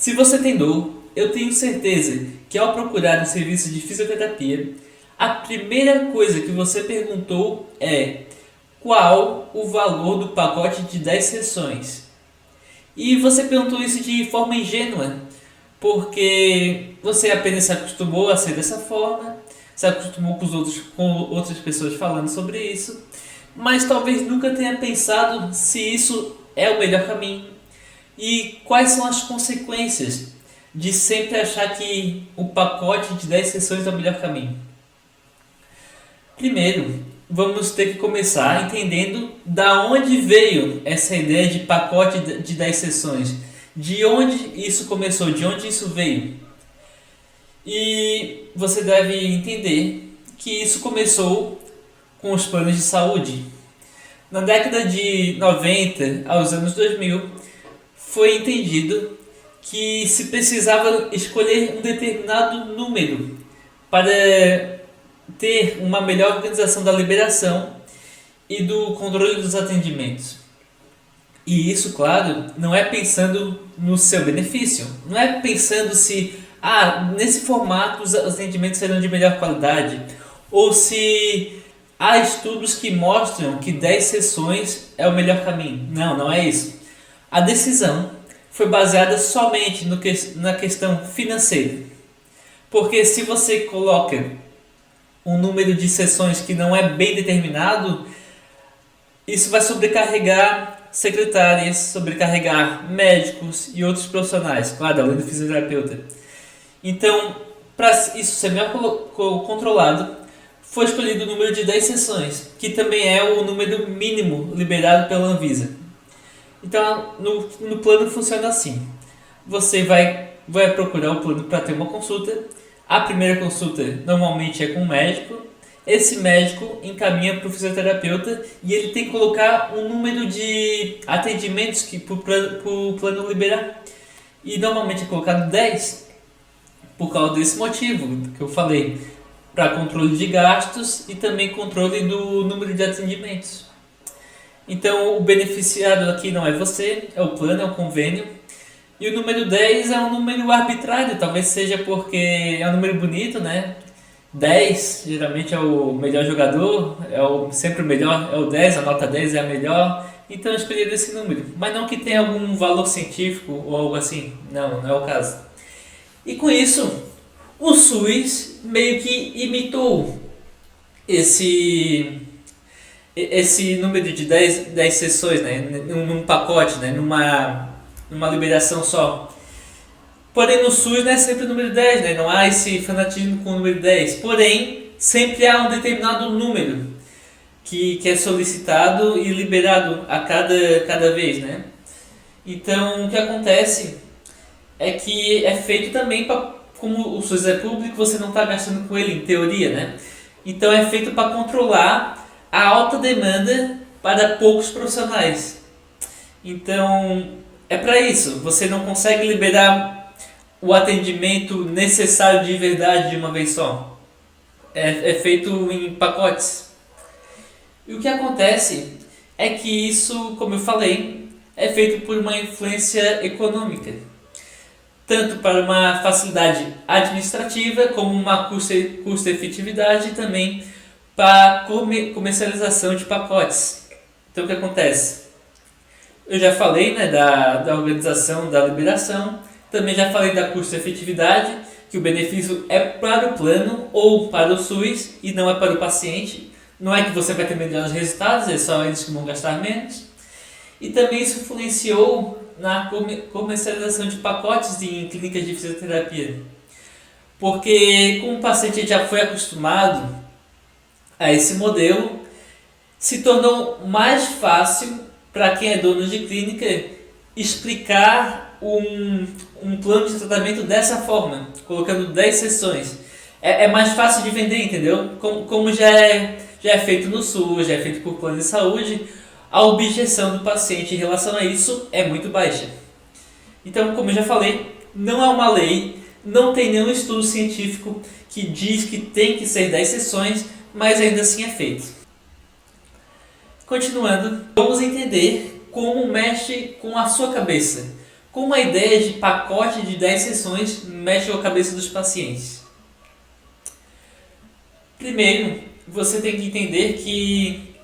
Se você tem dor, eu tenho certeza que ao procurar um serviço de fisioterapia, a primeira coisa que você perguntou é qual o valor do pacote de 10 sessões. E você perguntou isso de forma ingênua, porque você apenas se acostumou a ser dessa forma, se acostumou com outras pessoas falando sobre isso, mas talvez nunca tenha pensado se isso é o melhor caminho e quais são as consequências de sempre achar que o pacote de 10 sessões é o melhor caminho. Primeiro, vamos ter que começar entendendo da onde veio essa ideia de pacote de 10 sessões. De onde isso começou, de onde isso veio. E você deve entender que isso começou com os planos de saúde. Na década de 90 aos anos 2000, foi entendido que se precisava escolher um determinado número para ter uma melhor organização da liberação e do controle dos atendimentos. E isso, claro, não é pensando no seu benefício, não é pensando se nesse formato os atendimentos serão de melhor qualidade, ou se há estudos que mostram que 10 sessões é o melhor caminho. Não, não é isso. A decisão foi baseada somente na questão financeira. Porque se você coloca um número de sessões que não é bem determinado, isso vai sobrecarregar secretárias, sobrecarregar médicos e outros profissionais, claro, além do fisioterapeuta. Então, para isso ser melhor controlado, foi escolhido o número de 10 sessões, que também é o número mínimo liberado pela Anvisa. Então, no plano funciona assim. Você vai procurar o plano para ter uma consulta. A primeira consulta normalmente é com um médico. Esse médico encaminha para o fisioterapeuta e ele tem que colocar um número de atendimentos para o plano liberar. E normalmente é colocado 10 por causa desse motivo que eu falei, para controle de gastos e também controle do número de atendimentos. Então o beneficiado aqui não é você, é o plano, é o convênio. E o número 10 é um número arbitrário, talvez seja porque é um número bonito, né? 10 geralmente é o melhor jogador, sempre o melhor, é o 10, a nota 10 é a melhor. Então eu escolhi esse número, mas não que tenha algum valor científico ou algo assim, não é o caso. E com isso, o SUS meio que imitou esse número de 10 sessões, né, num pacote, né, numa liberação só. Porém, no SUS não é sempre o número 10, né, não há esse fanatismo com o número 10. Porém, sempre há um determinado número que é solicitado e liberado a cada vez. Né? Então, o que acontece é que é feito também para, como o SUS é público, você não está gastando com ele, em teoria. Né? Então, é feito para controlar a alta demanda para poucos profissionais. Então, é para isso. Você não consegue liberar o atendimento necessário de verdade de uma vez só. É feito em pacotes. E o que acontece é que isso, como eu falei, é feito por uma influência econômica. Tanto para uma facilidade administrativa, como uma custo-efetividade e também para comercialização de pacotes. Então o que acontece? Eu já falei, né, da organização da liberação, também já falei da custo-efetividade, que o benefício é para o plano ou para o SUS e não é para o paciente. Não é que você vai ter melhores resultados, é só eles que vão gastar menos. E também isso influenciou na comercialização de pacotes em clínicas de fisioterapia. Porque como o paciente já foi acostumado a esse modelo, se tornou mais fácil para quem é dono de clínica explicar um plano de tratamento dessa forma, colocando 10 sessões. É mais fácil de vender, entendeu? Como já é feito no SUS, já é feito por plano de saúde, a objeção do paciente em relação a isso é muito baixa. Então, como eu já falei, não é uma lei, não tem nenhum estudo científico que diz que tem que ser 10 sessões, mas ainda assim é feito. Continuando, vamos entender como mexe com a sua cabeça, Como a ideia de pacote de 10 sessões mexe com a cabeça dos pacientes? Primeiro, você tem que entender que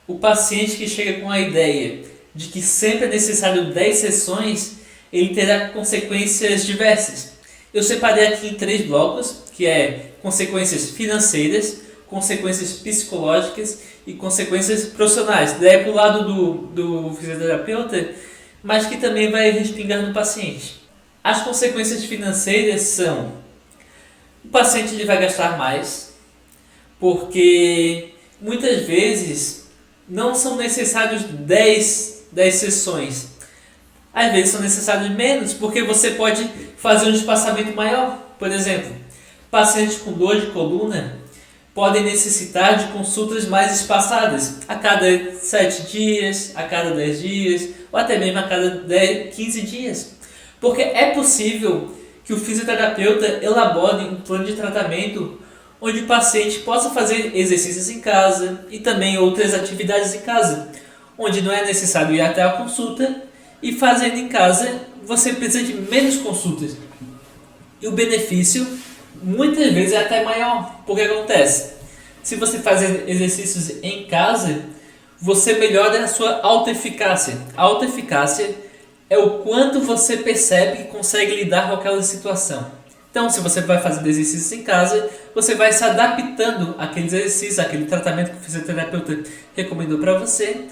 o paciente que chega com a ideia de que sempre é necessário 10 sessões, ele terá consequências diversas. Eu separei aqui em 3 blocos, que é consequências financeiras, consequências psicológicas e consequências profissionais. Daí é para o lado do fisioterapeuta, mas que também vai respingar no paciente. As consequências financeiras são: o paciente ele vai gastar mais, porque muitas vezes não são necessários 10 sessões. Às vezes são necessários menos, porque você pode fazer um espaçamento maior. Por exemplo, pacientes com dor de coluna podem necessitar de consultas mais espaçadas, a cada 7 dias, a cada 10 dias, ou até mesmo a cada 15 dias. Porque é possível que o fisioterapeuta elabore um plano de tratamento onde o paciente possa fazer exercícios em casa e também outras atividades em casa, onde não é necessário ir até a consulta, e fazendo em casa você precisa de menos consultas. E o benefício muitas vezes é até maior, porque acontece, se você faz exercícios em casa, você melhora a sua autoeficácia. A autoeficácia é o quanto você percebe que consegue lidar com aquela situação. Então, se você vai fazendo exercícios em casa, você vai se adaptando àqueles exercícios, àquele tratamento que o fisioterapeuta recomendou para você,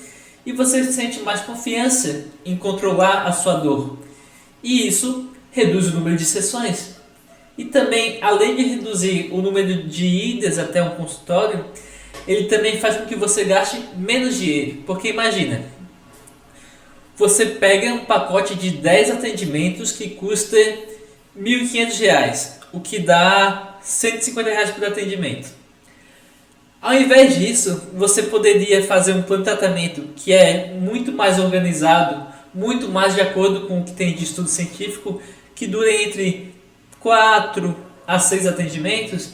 e você sente mais confiança em controlar a sua dor. E isso reduz o número de sessões. E também, além de reduzir o número de idas até um consultório, ele também faz com que você gaste menos dinheiro. Porque imagina, você pega um pacote de 10 atendimentos que custa R$ 1.500, o que dá R$ 150 por atendimento. Ao invés disso, você poderia fazer um plano de tratamento que é muito mais organizado, muito mais de acordo com o que tem de estudo científico, que dura entre 4 a 6 atendimentos,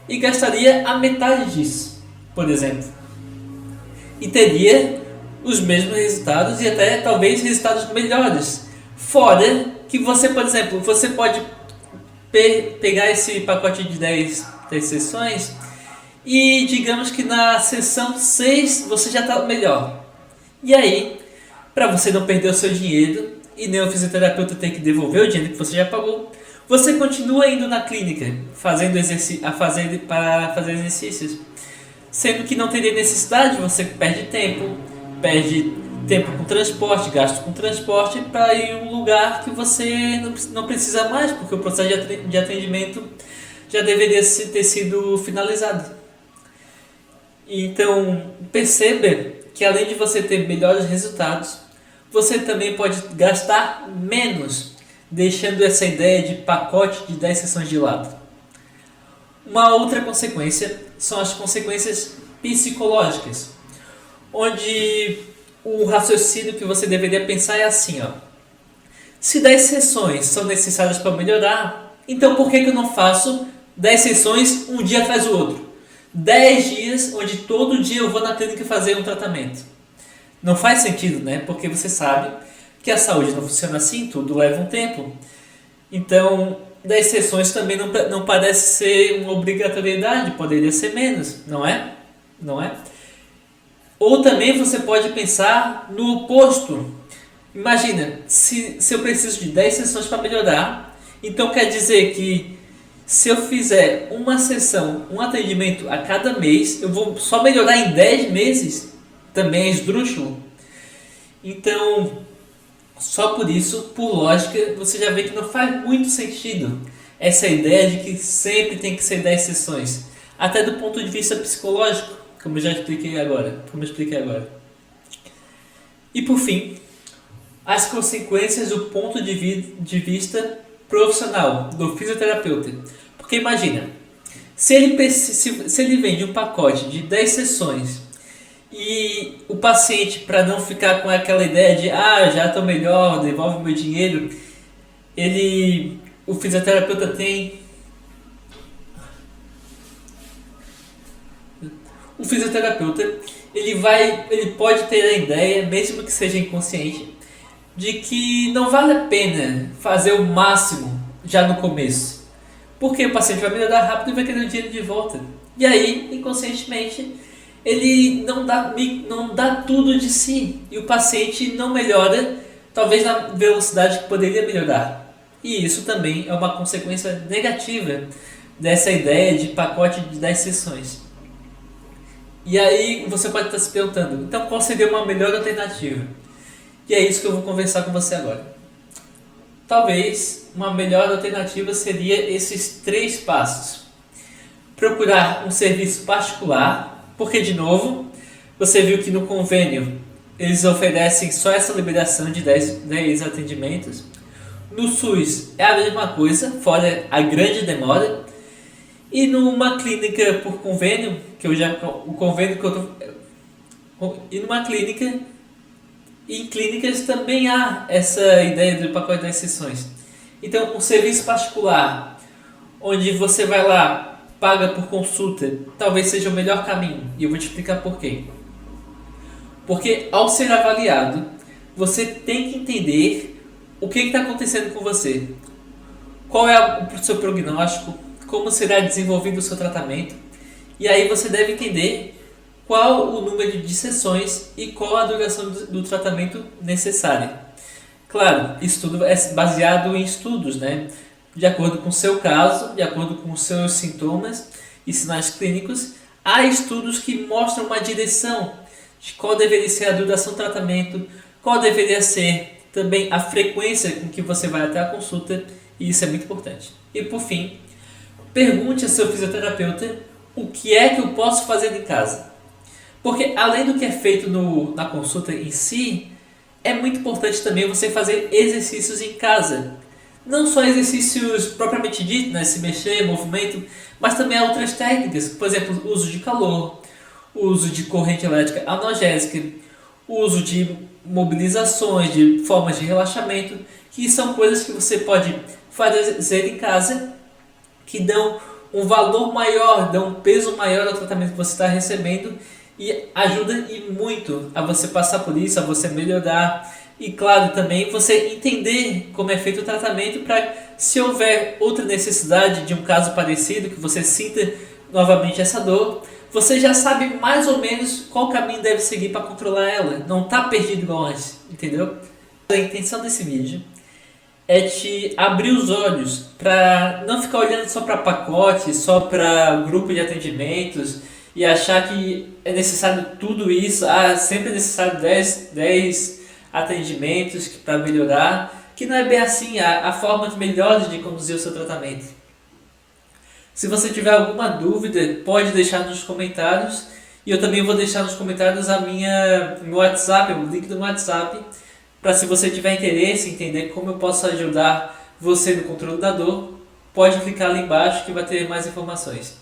e gastaria a metade disso, por exemplo. E teria os mesmos resultados e até talvez resultados melhores. Fora que você, por exemplo, você pode pegar esse pacote de 10 sessões e digamos que na sessão 6 você já está melhor. E aí, para você não perder o seu dinheiro e nem o fisioterapeuta ter que devolver o dinheiro que você já pagou, você continua indo na clínica para fazer exercícios, sendo que não teria necessidade, você perde tempo com transporte, gasto com transporte para ir em um lugar que você não precisa mais, porque o processo de atendimento já deveria ter sido finalizado. Então, perceba que além de você ter melhores resultados, você também pode gastar menos, deixando essa ideia de pacote de 10 sessões de lado. Uma outra consequência são as consequências psicológicas, onde o raciocínio que você deveria pensar é assim, ó: se 10 sessões são necessárias para melhorar, então por que eu não faço 10 sessões um dia atrás do outro? 10 dias onde todo dia eu vou na clínica fazer um tratamento. Não faz sentido, né? Porque você sabe que a saúde não funciona assim, tudo leva um tempo. Então, 10 sessões também não parece ser uma obrigatoriedade, poderia ser menos, não é? Não é? Ou também você pode pensar no oposto. Imagina, se eu preciso de 10 sessões para melhorar, então quer dizer que se eu fizer uma sessão, um atendimento a cada mês, eu vou só melhorar em 10 meses? Também é esdrúxulo. Então, só por isso, por lógica, você já vê que não faz muito sentido essa ideia de que sempre tem que ser 10 sessões. Até do ponto de vista psicológico, como eu expliquei agora. E por fim, as consequências do ponto de vista profissional, do fisioterapeuta. Porque imagina, se ele vende um pacote de 10 sessões e o paciente, para não ficar com aquela ideia de já estou melhor, devolve meu dinheiro, o fisioterapeuta tem... O fisioterapeuta, ele pode ter a ideia, mesmo que seja inconsciente, de que não vale a pena fazer o máximo já no começo, porque o paciente vai melhorar rápido e vai querer o dinheiro de volta. E aí, inconscientemente, ele não dá tudo de si e o paciente não melhora, talvez na velocidade que poderia melhorar. E isso também é uma consequência negativa dessa ideia de pacote de 10 sessões. E aí você pode estar se perguntando, então qual seria uma melhor alternativa? E é isso que eu vou conversar com você agora. Talvez uma melhor alternativa seria esses 3 passos. Procurar um serviço particular, porque de novo, você viu que no convênio eles oferecem só essa liberação de 10 atendimentos. No SUS é a mesma coisa, fora a grande demora. E numa clínica por convênio, o convênio que eu tô, e numa clínica, em clínicas também há essa ideia do pacote das sessões. Então, um serviço particular, onde você vai lá, paga por consulta, talvez seja o melhor caminho. E eu vou te explicar por quê. Porque ao ser avaliado, você tem que entender o que está acontecendo com você. Qual é o seu prognóstico, como será desenvolvido o seu tratamento. E aí você deve entender qual o número de sessões e qual a duração do tratamento necessária. Claro, isso tudo é baseado em estudos, né? De acordo com o seu caso, de acordo com os seus sintomas e sinais clínicos, há estudos que mostram uma direção de qual deveria ser a duração do tratamento, qual deveria ser também a frequência com que você vai até a consulta, e isso é muito importante. E por fim, pergunte ao seu fisioterapeuta o que é que eu posso fazer em casa. Porque além do que é feito na consulta em si, é muito importante também você fazer exercícios em casa. Não só exercícios propriamente ditos, né, se mexer, movimento, mas também outras técnicas, por exemplo, o uso de calor, o uso de corrente elétrica analgésica, o uso de mobilizações, de formas de relaxamento, que são coisas que você pode fazer em casa, que dão um valor maior, dão um peso maior ao tratamento que você está recebendo e ajuda e muito a você passar por isso, a você melhorar e, claro, também você entender como é feito o tratamento para, se houver outra necessidade de um caso parecido, que você sinta novamente essa dor, você já sabe mais ou menos qual caminho deve seguir para controlar ela. Não está perdido igual antes, entendeu? A intenção desse vídeo é te abrir os olhos para não ficar olhando só para pacote, só para grupo de atendimentos e achar que é necessário tudo isso, sempre é necessário 10 atendimentos para melhorar, que não é bem assim, há formas melhores de conduzir o seu tratamento. Se você tiver alguma dúvida, pode deixar nos comentários, e eu também vou deixar nos comentários meu WhatsApp, o link do WhatsApp, para, se você tiver interesse em entender como eu posso ajudar você no controle da dor, pode clicar ali embaixo que vai ter mais informações.